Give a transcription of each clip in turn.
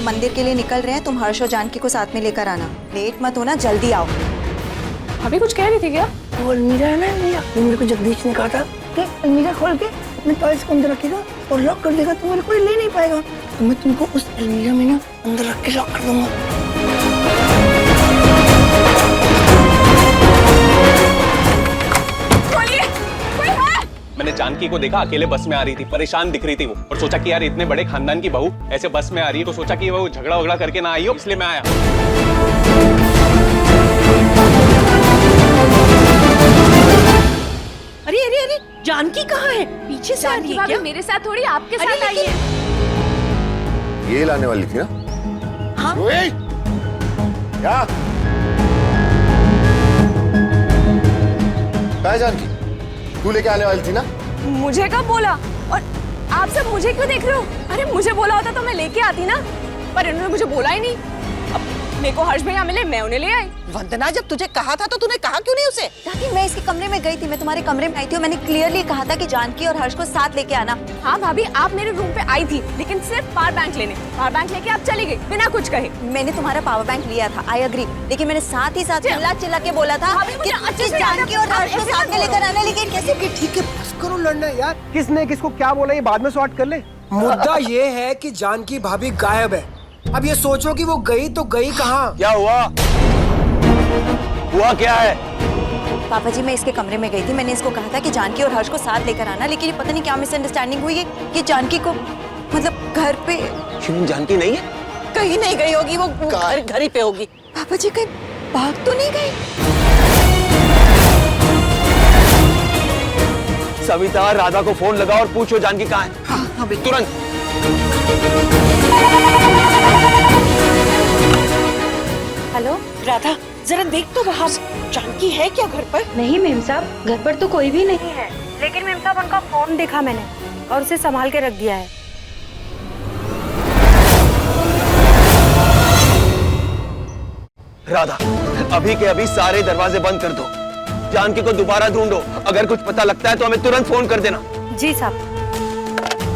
मंदिर के लिए निकल रहे हैं, तुम हर्ष और जानकी को साथ में लेकर आना। लेट मत होना, जल्दी आओ। अभी कुछ कह रही थी क्या? वो अलमीरा है ना अलमीरा, वो मेरे को जगदीश ने कहा था कि अलमीरा खोल के अपने टॉयज को अंदर रखेगा और लॉक कर देगा तो मेरे कोई ले नहीं पाएगा। तो मैं तुमको उस अलमीरा में ना अंदर रख के लॉक कर दूंगा। मैंने जानकी को देखा, अकेले बस में आ रही थी, परेशान दिख रही थी वो, और सोचा कि यार इतने बड़े खानदान की बहू ऐसे बस में आ रही है, तो सोचा कि वो झगड़ा वगड़ा करके ना आई हो, इसलिए मैं आया। अरे अरे अरे, जानकी कहाँ है? पीछे से आ रही है क्या? मेरे साथ थोड़ी आपके साथ आई है। ये लाने वाली थी ना? हाँ? क्या? कहाँ जानकी? तू लेके आने वाली थी ना? मुझे कब बोला? और आप सब मुझे क्यों देख रहे हो? अरे मुझे बोला होता तो मैं लेके आती ना, पर इन्होंने मुझे बोला ही नहीं। अब मेरे को हर्ष भैया मिले, मैं उन्हें ले आई। वंदना, जब तुझे कहा था तो तूने कहा क्यों नहीं उसे? दादी, मैं इसके कमरे में गई थी, मैं तुम्हारे कमरे में आई थी और मैंने क्लियरली कहा था कि जानकी और हर्ष को साथ लेके आना। हाँ भाभी, आप मेरे रूम पे आई थी, लेकिन सिर्फ पावर बैंक लेने। पावर बैंक लेके आप चली गई बिना कुछ कहे। मैंने तुम्हारा पावर बैंक लिया था, आई एग्री, लेकिन मैंने साथ ही साथ चिल्ला चिल्ला के बोला था कि जानकी और हर्ष को साथ में लेकर आना। लेकिन कैसे? ठीक है, बस करो लड़ना यार। किसने किसको क्या बोला ये बाद में सॉर्ट कर ले। मुद्दा ये है कि जानकी भाभी गायब है। अब ये सोचो कि वो गई तो गई कहाँ? क्या हुआ? हुआ क्या है? पापा जी, मैं इसके कमरे में गई थी, मैंने इसको कहा था कि जानकी और हर्ष को साथ लेकर आना, लेकिन ये पता नहीं क्या मिसअंडरस्टैंडिंग हुई है कि जानकी को मतलब घर पे। जानकी नहीं है? कहीं नहीं गई होगी, वो घर ही पे होगी। पापा जी कहीं भाग तो नहीं गई? सविता, राधा को फोन लगाओ और पूछो जानकी कहाँ है। हाँ, तुरंत। हेलो राधा, जरा देख तो वहाँ जानकी है क्या घर पर? नहीं मेम साहब, घर पर तो कोई भी नहीं है, लेकिन मेम साहब उनका फोन देखा मैंने और उसे संभाल के रख दिया है। राधा, अभी के अभी सारे दरवाजे बंद कर दो, जानकी को दोबारा ढूंढो, अगर कुछ पता लगता है तो हमें तुरंत फोन कर देना। जी साहब।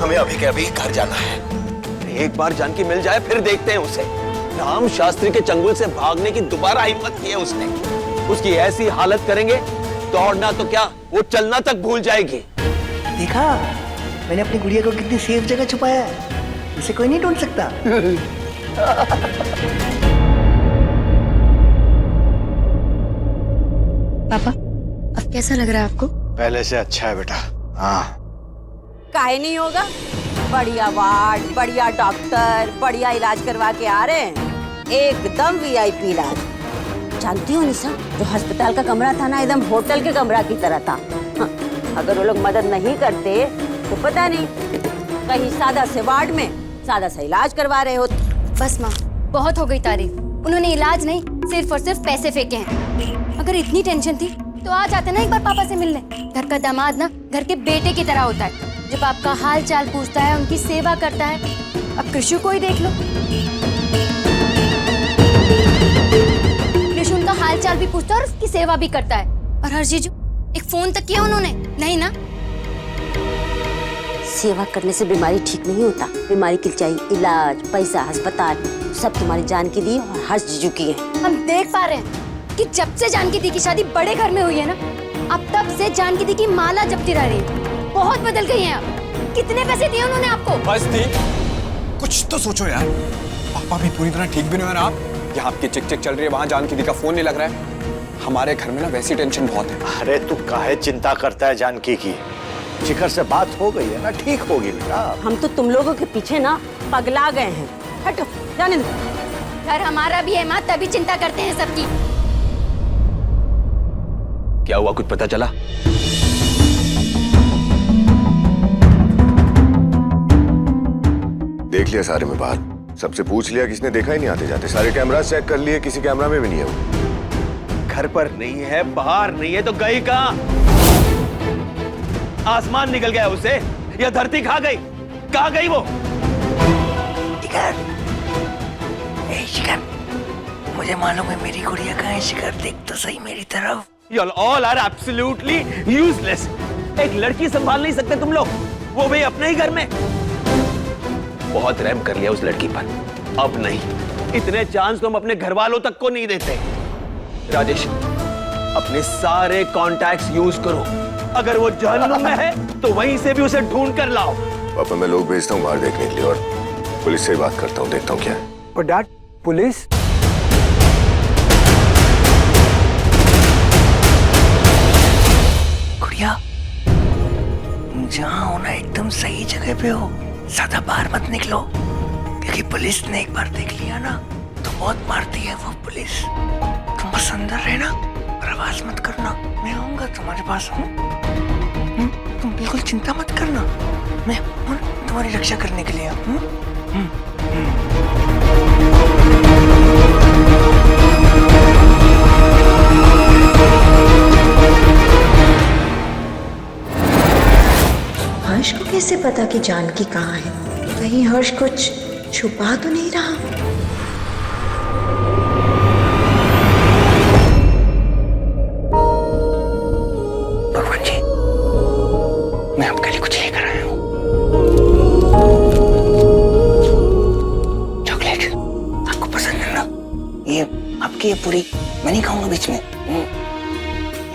हमें अभी के अभी घर जाना है। एक बार जानकी मिल जाए फिर देखते हैं उसे। राम शास्त्री के चंगुल से भागने की दोबारा हिम्मत की है उसने। उसकी ऐसी हालत करेंगे, दौड़ना तो क्या, वो चलना तक भूल जाएगी। देखा, मैंने अपनी गुड़िया को कितनी सेफ जगह छुपाया है, उसे कोई नहीं ढूंढ सकता। पापा, अब कैसा लग रहा है आपको? पहले से अच्छा है बेटा। हाँ, काहे नहीं होगा? बढ़िया वार्ड, बढ़िया डॉक्टर, बढ़िया इलाज करवा के आ रहे हैं, एकदम वीआईपी इलाज। जानती हो निशा, जो अस्पताल का कमरा था ना, एकदम होटल के कमरा की तरह था। हाँ, अगर वो लोग मदद नहीं करते तो पता नहीं कहीं सादा से वार्ड में सादा सा इलाज करवा रहे हो। बस माँ, बहुत हो गई तारीफ। उन्होंने इलाज नहीं, सिर्फ और सिर्फ पैसे फेंके हैं। अगर इतनी टेंशन थी तो आ जाते ना एक बार पापा से मिलने। घर का दामाद ना घर के बेटे की तरह होता है, जब आपका हाल चाल पूछता है, उनकी सेवा करता है। अब कृषु को ही देख लो, कृषु उनका हाल चाल भी पूछता है और उसकी सेवा भी करता है। और हर जीजू, एक फोन तक किया उन्होंने नहीं ना? सेवा करने से बीमारी ठीक नहीं होता। बीमारी के चाहिए इलाज, पैसा, अस्पताल, सब तुम्हारी जानकी दी और हर्ष जीजू की है। हम देख पा रहे हैं कि जब से जानकी दी की शादी बड़े घर में हुई है ना, अब तब से जानकी दी की माला जपती रह रही है। बहुत बदल गई हैं आप। कितने पैसे दिए उन्होंने आपको? बस थी, कुछ तो सोचो यार। पापा भी पूरी तरह ठीक भी नहीं हो रहा। आप यहाँ आपकी चिक चिक चल रही है, वहाँ जानकी दी का फोन नहीं लग रहा है। हमारे घर में ना वैसी टेंशन बहुत है। अरे तू काहे चिंता करता है जानकी की? शिखर से बात हो गई है ना, ठीक होगी बेटा। हम तो तुम लोगों के पीछे ना पगला गए हैं। हटो, जाने दो। घर हमारा भी है माँ, तभी चिंता करते हैं सबकी। क्या हुआ, कुछ पता चला? देख लिया सारे में बाहर, सबसे पूछ लिया, किसने देखा ही नहीं आते जाते। सारे कैमरा चेक कर लिए, किसी कैमरा में भी नहीं है वो। घर पर नहीं है, बाहर नहीं है, तो गई कहाँ? आसमान निकल गया उसे या धरती खा गई? कहाँ गई वो? शिखर, ए शिखर, मुझे मालूम है मेरी गुड़िया कहाँ है। शिखर, देख तो सही मेरी तरफ। You all are absolutely useless. एक लड़की संभाल नहीं सकते तुम लोग, वो भी अपने ही घर में। बहुत रहम कर लिया उस लड़की पर। अब नहीं, इतने चांस तो हम अपने घर वालों तक को नहीं देते। राजेश, अपने सारे कॉन्टैक्ट्स यूज करो। अगर वो जहन्नुम में है तो वहीं से भी उसे ढूंढ कर लाओ। पापा मैं लोग भेजता हूँ बाहर देखने के लिए और पुलिस से बात करता हूँ, देखता हूँ क्या है। पर डैड, पुलिस? गुड़िया, जहाँ होना एकदम सही जगह पे हो, ज्यादा बाहर मत निकलो, क्योंकि पुलिस ने एक बार देख लिया ना तो बहुत मारती है वो पुलिस। तुम बस अंदर रहना और आवाज मत करना, मैं आऊंगा तुम्हारे पास। तुम बिल्कुल चिंता मत करना, मैं हूं तुम्हारी रक्षा करने के लिए। हर्ष को कैसे पता कि जानकी कहाँ है? कहीं हर्ष कुछ छुपा तो नहीं रहा? भगवान जी, मैं आपके लिए कुछ लेकर आया हूँ। चॉकलेट आपको पसंद है ना? ये आपकी ये पूरी मैं नहीं खाऊंगा बीच में।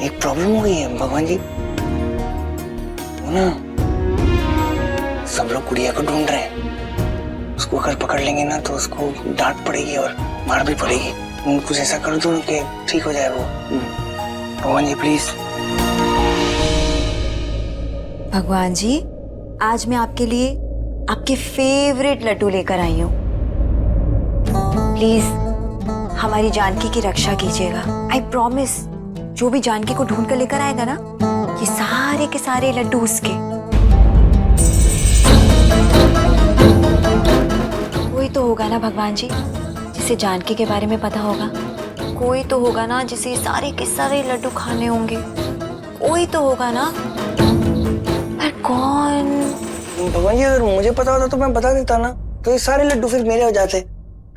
एक प्रॉब्लम हो गई है भगवान जी, वो ना सब लोग गुड़िया को ढूंढ रहे हैं। उसको अगर पकड़ लेंगे ना तो उसको डांट पड़ेगी और मार भी पड़ेगी। कुछ ऐसा कर दो कि ठीक हो जाए वो। भगवान जी प्लीज। भगवान जी, आज मैं आपके लिए आपके फेवरेट लड्डू लेकर आई हूँ। प्लीज हमारी जानकी की रक्षा कीजिएगा। आई प्रॉमिस, जो भी जानकी को ढूंढ कर लेकर आएगा ना, ये सारे के सारे लड्डू उसके। कोई तो होगा ना भगवान जी जिसे जानकी के बारे में पता होगा। कोई तो होगा ना जिसे ये सारे के सारे लड्डू खाने होंगे। कोई तो होगा ना, पर कौन? भगवान जी अगर मुझे पता होता तो मैं बता देता ना, तो ये सारे लड्डू फिर मेरे हो जाते।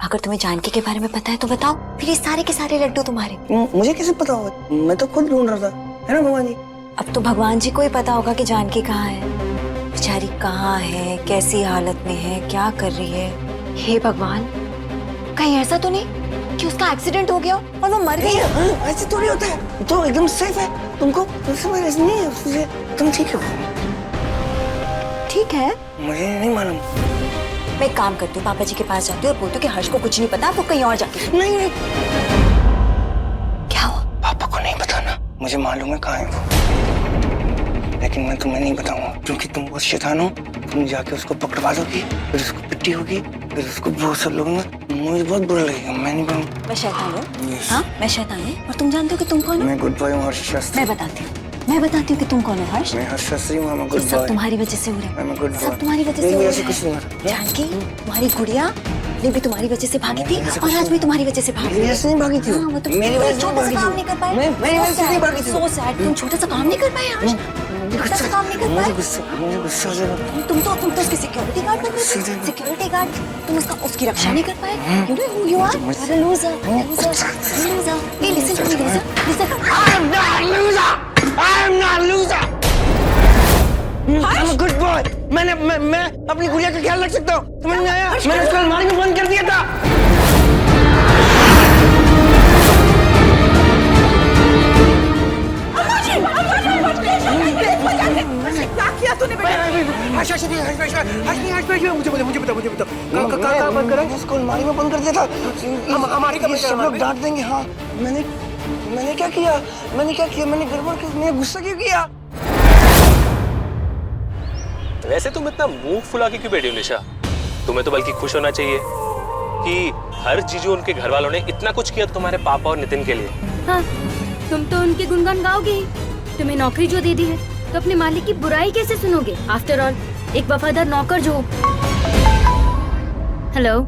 अगर तुम्हें जानकी के बारे में पता है तो बताओ, फिर ये सारे के सारे लड्डू तुम्हारे। मुझे कैसे पता होगा? मैं तो खुद ढूंढ रहा था, है ना भगवान जी? अब तो भगवान जी को ही पता होगा कि जानकी कहाँ है, बेचारी कहाँ है, कैसी हालत में है, क्या कर रही है। हे भगवान, कहीं ऐसा तो नहीं कि उसका एक्सीडेंट हो गया और वो मर गई? ऐसे थोड़ी होता है, तो एकदम सेफ है। तुमको नहीं है, तुम ठीक हो? ठीक है, मुझे नहीं मालूम। मैं एक काम करती हूँ, पापा जी के पास जाती हूँ और बोलती हूँ कि हर्ष को कुछ नहीं पता, वो कहीं और जाके। नहीं। क्या हुआ? पापा को नहीं बताना, मुझे मालूम है कहाँ है वो, लेकिन मैं तुम्हें नहीं बताऊंगा क्योंकि तुम बहुत शैतान हो। तुम जाके उसको पकड़वा दोगी, फिर उसको पिट्टी होगी, फिर उसको बहुत सब लोग ना, मुझे बहुत बुरा लगेगा। मैं नहीं बनूंगा। मैं शैतान हूँ? हाँ, मैं शैतान हूँ। और तुम जानते हो कि तुम कौन हो? मैं गुड बॉय हूँ हर्ष शास्त्री। मैं बताती हूँ कि तुम कौन हो हर्ष। मैं हर्ष शास्त्री हूँ। मैं गुड सब बॉय। तुम्हारी वजह से हो रहा है, सब तुम्हारी वजह से हो रहा है। जानकी, तुम्हारी गुड़िया ने भी तुम्हारी वजह से भागी थी और आज भी तुम्हारी वजह से भागी। मेरी वजह से नहीं भागी थी, मेरी वजह से छोटा सा काम नहीं कर पाए। मेरी वजह से नहीं भागी थी। सो सैड, तुम छोटा सा काम नहीं कर पाए आज। छोटा सा काम नहीं कर पाए। मुझे गुस्सा आ जाएगा। तुम तो उसके सिक्योरिटी गार्ड बन गए। सिक्योरिटी गार्ड, तुम उसकी रक्षा नहीं कर पाए। You know who you are? You're a loser. Loser. Hey, listen to me, loser. Listen. I am not loser. I am not loser. I'm a good boy. मैं अपनी गुड़िया का ख्याल रख सकता हूँ। समझ में आया? मैंने उसको अलमारी में बंद कर दिया था। क्या किया तूने मुझे बता कहाँ बंद करा? उसको अलमारी में बंद कर दिया था। हमारे कमरे सब लोग डांट देंगे। हाँ, मैंने क्या किया? मैंने गड़बड़ क्यों? मैंने गुस्सा क्यों किया? वैसे तुम इतना मुंह फुला के क्यों बैठी हो निशा? तुम्हें तो बल्कि खुश होना चाहिए कि हर जीजू उनके घर वालों ने इतना कुछ किया तुम्हारे पापा और नितिन के लिए। हाँ, तुम तो उनके गुणगान गाओगे ही। तुम्हें नौकरी जो दे दी है तो अपने मालिक की बुराई कैसे सुनोगे? आफ्टर ऑल एक वफादार नौकर जो। हेलो।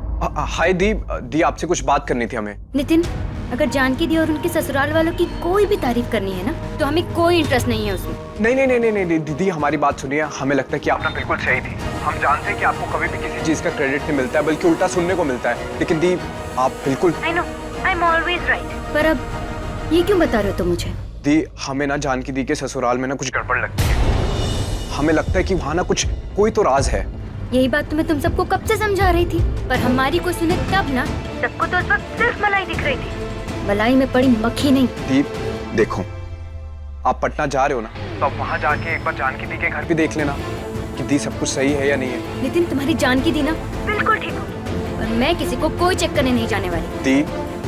हाय दी आपसे कुछ बात करनी थी हमें। नितिन, अगर जानकी दी और उनके ससुराल वालों की कोई भी तारीफ करनी है ना, तो हमें कोई इंटरेस्ट नहीं है उसमें। नहीं दीदी, हमारी बात सुनिए। हमें लगता है कि आप ना बिल्कुल सही थी। हम जानते हैं कि आपको कभी भी किसी चीज का क्रेडिट नहीं मिलता है, बल्कि उल्टा सुनने को मिलता है। लेकिन दी, आप बिल्कुल। I know, I'm always right. पर अब ये क्यों बता रहे हो तुम मुझे? दी, हमें ना जानकी दी के ससुराल में ना कुछ गड़बड़ लगती है। हमें लगता है कि वहाँ ना कोई तो राज है यही बात तो मैं तुम सबको कब से समझा रही थी, पर हमारी को सुने तब ना। सबको तो उस वक्त सिर्फ मलाई दिख रही थी, मलाई में पड़ी मक्खी नहीं। दीप देखो, आप पटना जा रहे हो ना, तो आप वहाँ जाके एक बार जानकी दी के घर भी देख लेना कि दी सब कुछ सही है या नहीं है। नितिन, तुम्हारी जानकी दी ना बिल्कुल ठीक हो, और मैं किसी को कोई चेक करने नहीं जाने वाली। दी,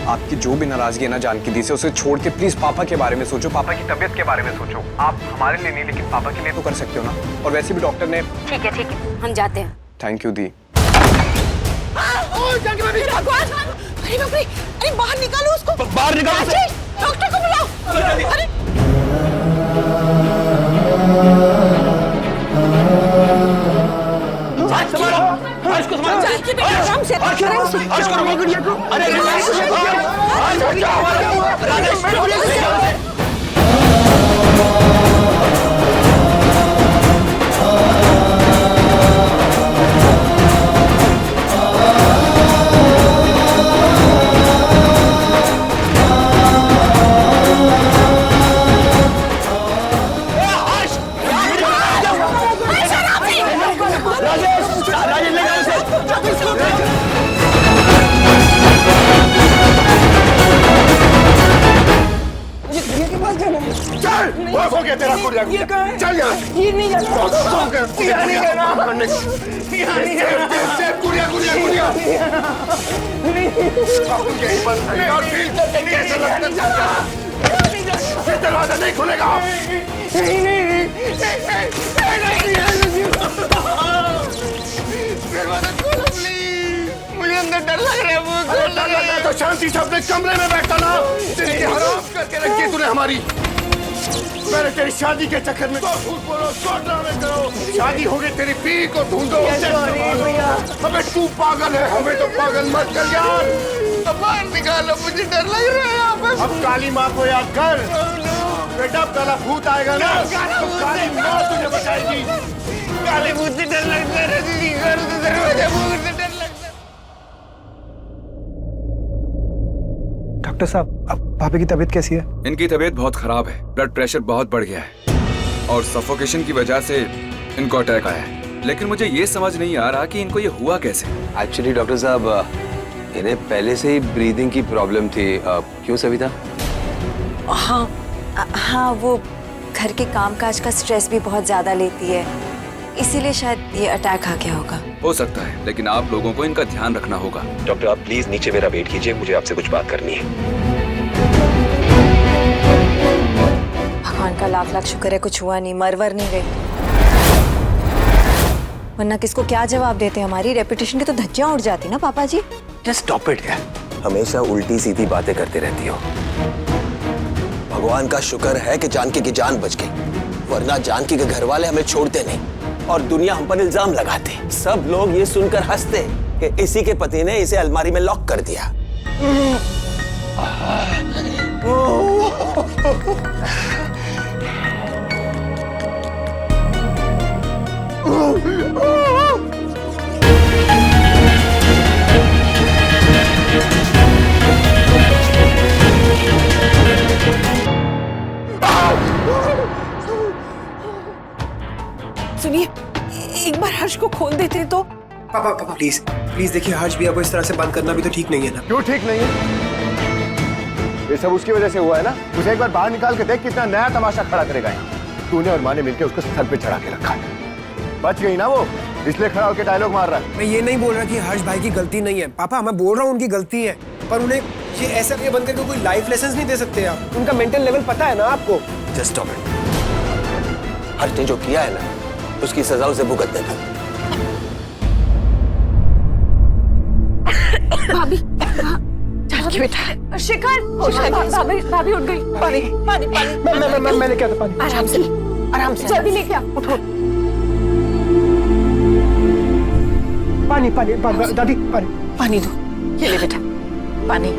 आपकी जो भी नाराजगी है ना जानकी दी से, उसे छोड़ के प्लीज पापा के बारे में सोचो, पापा की तबीयत के बारे में सोचो। आप हमारे लिए नहीं, लेकिन पापा के लिए तो कर सकते हो ना। और वैसे भी डॉक्टर ने। ठीक है, हम जाते हैं। थैंक यू दी। अरे बाहर निकालो उसको, बाहर निकालो उसे। डॉक्टर को बुलाओ। अरे हर्ष को संभालो। आराम से, हर्ष को रोको गुड़िया को। अरे हो गया तेरा गुड़िया। चल यहाँ। ये नहीं जाना। गुड़िया गुड़िया गुड़िया। और फिर कैसे लगता है? दरवाजा नहीं खुलेगा। दरवाजा खोलो प्लीज। मुझे अंदर डर लग रहा है। वो डर लग रहा है तो शांति से अपने कमरे में बैठा ना। जिंदगी हराम करके रखी तूने हमारी। मैंने तेरी शादी के चक्कर में झूठ बोलो, ड्रामे करो। शादी हो गई तेरी पी को ढूंढो। अबे तू पागल है, हमें तो पागल मत कर यार। अब बाहर निकालो, मुझे डर लग रहा है यहाँ पे। अब काली माँ को याद कर बेटा, काला भूत आएगा ना तो काली माँ तुझे बचाएगी। काली भूत से डर लगता है, दरवाजा भूत से डर लगता है। डॉक्टर साहब, अब भाभी की तबीयत कैसी है? इनकी तबीयत बहुत खराब है, ब्लड प्रेशर बहुत बढ़ गया है और सफोकेशन की वजह से इनको अटैक आया है। लेकिन मुझे ये समझ नहीं आ रहा कि इनको ये हुआ कैसे। एक्चुअली डॉक्टर साहब, इन्हें पहले से ही ब्रीदिंग की प्रॉब्लम थी। क्यों सविता? हाँ, वो घर के कामकाज का स्ट्रेस भी बहुत ज्यादा लेती है, इसीलिए शायद ये अटैक आ गया होगा। हो सकता है, लेकिन आप लोगों को इनका ध्यान रखना होगा। डॉक्टर आप प्लीज नीचे मेरा वेट कीजिए, मुझे आपसे कुछ बात करनी है। भगवान का लाख लाख शुक्र है कुछ हुआ नहीं, मरवर नहीं गई, वरना किसको क्या जवाब देते। हमारी रेपुटेशन की तो धज्जियां उड़ जाती ना पापा जी। जस्ट स्टॉप इट यार, हमेशा उल्टी सीधी बातें करते रहती हो। भगवान का शुक्र है कि जानकी की जान बच गई, वरना जानकी के घर वाले हमें छोड़ते नहीं और दुनिया हम पर इल्जाम लगाते। सब लोग ये सुनकर हंसते कि इसी के पति ने इसे अलमारी में लॉक कर दिया। सुनिए, एक बार हर्ष को खोल देते तो। पापा पापा प्लीज प्लीज देखिए, हर्ष भैया को इस तरह से बंद करना भी तो ठीक नहीं है ना। क्यों ठीक नहीं है? ये सब उसकी वजह से हुआ है ना। उसे एक बार बाहर निकाल के देख, कितना नया तमाशा खड़ा करेगा यहाँ। तूने और माँ ने मिलकर उसको सर पे चढ़ा के रखा है। बच गई ना वो, इसलिए खड़ा होकर डायलॉग मार रहा है। मैं ये नहीं बोल रहा कि हर्ष भाई की गलती नहीं है पापा, मैं बोल रहा हूँ उनकी गलती है, पर उन्हें ये ऐसा ये बंद करके कोई लाइफ लेसन नहीं दे सकते आप। उनका मेंटल लेवल पता है ना आपको। Just stop it. हर्ष ने जो किया है ना, उसकी सजा उसे भुगतने दो। भाभी, जानकी बेटा, शिखर, भाभी उठ गई। पानी पानी पानी। मैं लेके आता पानी। आराम से जल्दी लेके आ। उठो। पानी पानी दादी, पानी पानी दो। ये ले बेटा पानी।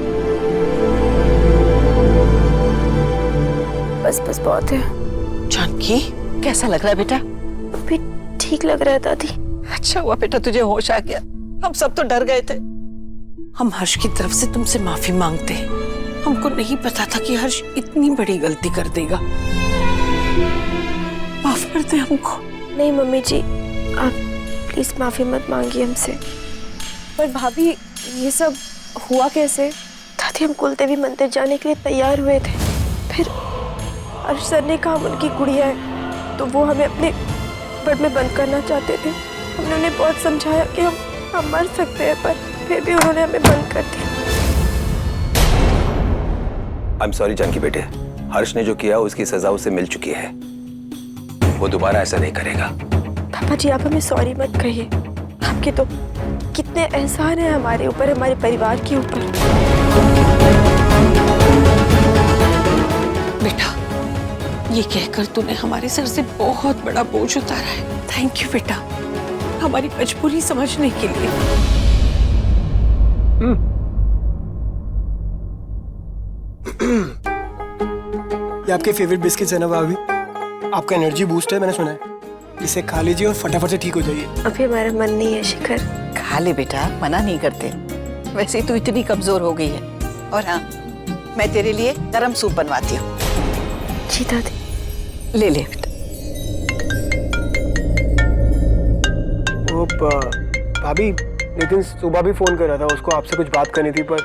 बस बस बहुत है। जानकी, कैसा लग रहा है बेटा? भी ठीक लग रहा है दादी। अच्छा हुआ बेटा तुझे होश आ गया, हम सब तो डर गए थे। हम हर्ष की तरफ से तुमसे माफी मांगते हैं, हमको नहीं पता था कि हर्ष इतनी बड़ी गलती कर देगा। माफ कर दे हमको। नहीं मम्मी जी, आप प्लीज माफी मत मांगिए हमसे। पर भाभी ये सब हुआ कैसे? दादी हम कुलदेवी मंदिर जाने के लिए तैयार हुए थे, फिर अर्श सर ने कहा उनकी गुड़िया है तो वो हमें अपने बेड में बंद करना चाहते थे। हमने उन्हें बहुत समझाया कि हम मर सकते हैं, पर फिर भी उन्होंने हमें बंद कर दिया। आई एम सॉरी जानकी बेटे, हर्ष ने जो किया उसकी सजा उसे मिल चुकी है, वो दोबारा ऐसा नहीं करेगा। पापा जी आप हमें सॉरी मत कहिए, आपके तो कितने एहसान है हमारे ऊपर, हमारे परिवार के ऊपर। बेटा ये कहकर तूने हमारे सर से बहुत बड़ा बोझ उतारा है। थैंक यू बेटा, हमारी मजबूरी समझने के लिए। ये आपके फेवरेट बिस्किट्स है ना भाभी? आपका एनर्जी बूस्ट है, मैंने सुना है। इसे खा लीजिए और फटाफट से ठीक हो जाइए। अभी हमारा मन नहीं है शिखर। खा ले बेटा, मना नहीं करते, वैसे ही तू इतनी कमजोर हो गई है। और हाँ, मैं तेरे लिए गरम सूप बनवाती हूँ। जी दादी। ले ले बेटा। वो भाभी नितिन सुबह भी फोन कर रहा था, उसको आपसे कुछ बात करनी थी, पर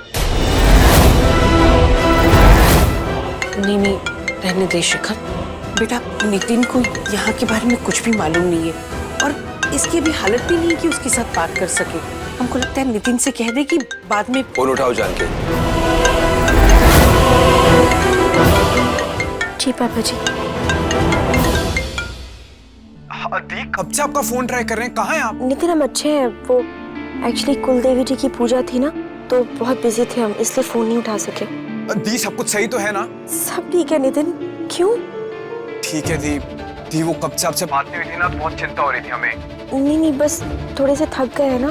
नहीं रहने दे शिखर। बेटा नितिन को यहाँ के बारे में कुछ भी मालूम नहीं है और इसकी भी हालत भी नहीं है कि उसके साथ बात कर सके। हमको लगता है नितिन से कह दे कि बाद में। फोन उठाओ जानकी। जी पापा जी। कब से आपका फोन ट्राई कर रहे हैं, कहाँ हैं आप? नितिन हम अच्छे हैं, वो एक्चुअली कुलदेवी जी की पूजा थी ना तो बहुत बिजी थे हम, इसलिए फोन नहीं उठा सके। दी सब कुछ सही तो है ना? सब ठीक है नितिन, क्यों? ठीक है दी वो कब से आपसे बात नहीं हुई थी ना, तो बहुत चिंता हो रही थी हमें। नहीं बस थोड़े से थक गए हैं ना,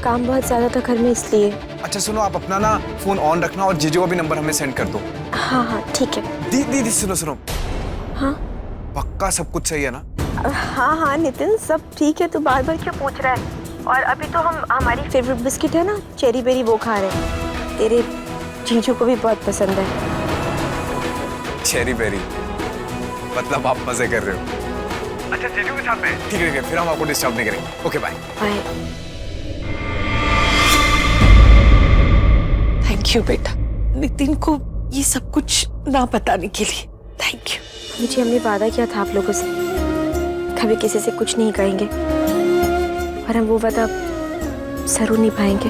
काम बहुत ज्यादा था घर में इसलिए। अच्छा सुनो, आप अपना ना फोन ऑन रखना और जीजू का भी नंबर हमें सेंड कर दो। हाँ ठीक है। दी सुनो। हाँ पक्का सब कुछ सही है ना? हाँ नितिन सब ठीक है, तू बार बार क्यों पूछ रहा है? और अभी तो हम हमारी फेवरेट बिस्किट है ना चेरी बेरी वो खा रहे हैं, तेरे जीजू को भी बहुत पसंद है। चेरी बेरी मतलब आप मजे कर रहे हो? अच्छा जीजू के साथ में? ठीक है फिर हम आपको डिस्टर्ब नहीं करेंगे। Okay bye. थैंक यू बेटा, नितिन को ये सब कुछ ना बताने के लिए थैंक यू। मुझे हमने वादा किया था आप लोगों से कभी किसी से कुछ नहीं कहेंगे, और हम वो वादा जरूर निभाएंगे।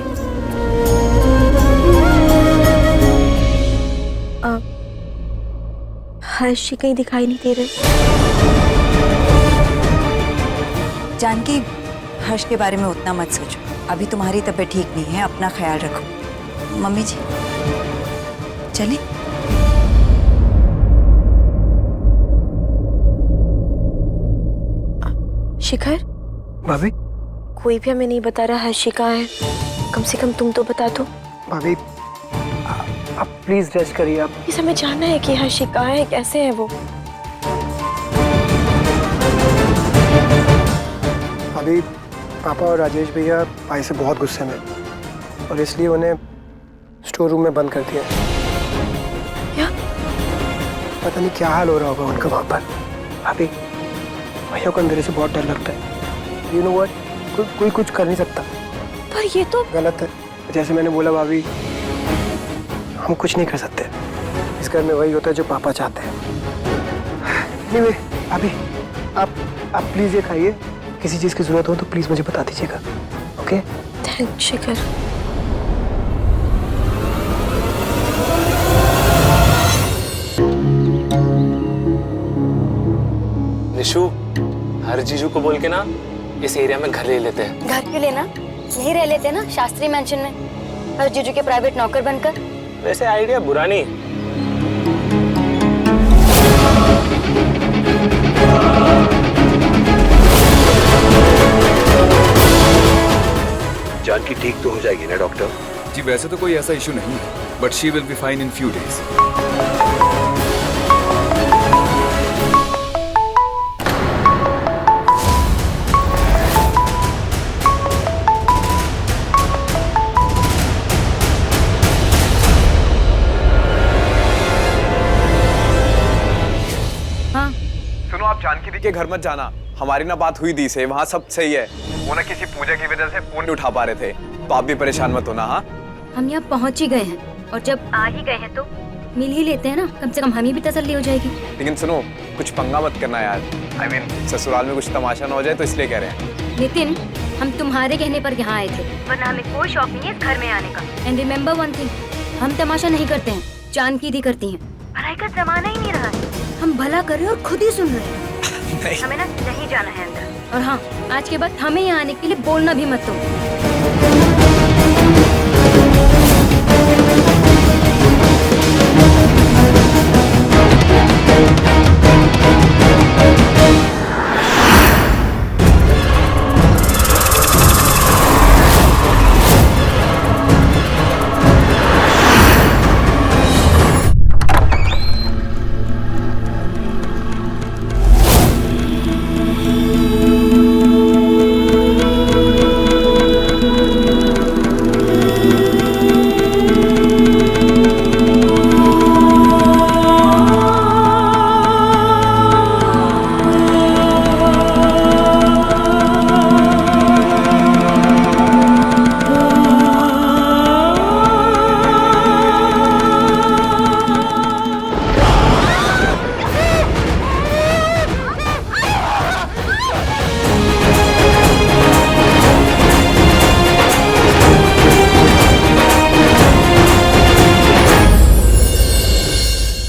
हर्ष जी कहीं दिखाई नहीं दे रहे। जानकी हर्ष के बारे में उतना मत सोचो, अभी तुम्हारी तबीयत ठीक नहीं है, अपना ख्याल रखो। मम्मी जी चलें? शिखर भाभी कोई भी हमें नहीं बता रहा हर्ष जी कहाँ है, कम से कम तुम तो बता दो। भाभी आप प्लीज रेस्ट करिए। आप इस हमें जानना है कि हर्ष जी कहाँ है, कैसे है वो। भाभी पापा और राजेश भैया भाई से बहुत गुस्से में, और इसलिए उन्हें स्टोर रूम में बंद कर दिया। क्या? पता नहीं क्या हाल हो रहा होगा उनका वहाँ पर। भाभी भैया को अंधेरे से बहुत डर लगता है। यू नो व्हाट, कोई कुछ कर नहीं सकता। पर ये तो गलत है, जैसे मैंने बोला भाभी हम कुछ नहीं कर सकते, इस घर में वही होता है जो पापा चाहते हैं। Anyway, भाभी आप प्लीज ये खाइए, किसी चीज की जरूरत हो तो प्लीज मुझे बता दीजिएगा। ओके? थैंक शिखर। निशु, हर जीजू को बोल के ना इस एरिया में घर ले लेते हैं। घर क्यों लेना, यहीं रह लेते ना शास्त्री मैंशन में, हर जीजू के प्राइवेट नौकर बनकर। वैसे आइडिया बुरा नहीं। जानकी ठीक तो हो जाएगी ना डॉक्टर? जी वैसे तो कोई ऐसा इशू नहीं है, but she will be fine in few days. Janaki दी के घर मत जाना। हमारी ना बात हुई दी से, वहाँ सब सही है। वो ना किसी पूजा की वजह से फोन नहीं उठा पा रहे थे, तो आप भी परेशान मत होना। हाँ हम यहाँ पहुँच ही गए हैं, और जब आ ही गए हैं तो मिल ही लेते हैं ना, कम से कम हमें भी तसल्ली हो जाएगी। लेकिन सुनो, कुछ पंगा मत करना यार। I mean, ससुराल में कुछ तमाशा ना हो जाए, तो इसलिए कह रहे हैं। नितिन, हम तुम्हारे कहने पर यहाँ आए थे, वरना हमें कोई शौक नहीं है इस घर में आने का। एंड रिमेम्बर वन थिंग, हम तमाशा नहीं करते हैं, जानकी दी करती हैं। पढ़ाई का जमाना ही नहीं रहा है, हम भला कर रहे हैं और खुद ही सुन रहे हैं। हमें ना नहीं जाना है अंदर। और हाँ, आज के बाद हमें यहाँ आने के लिए बोलना भी मत दो।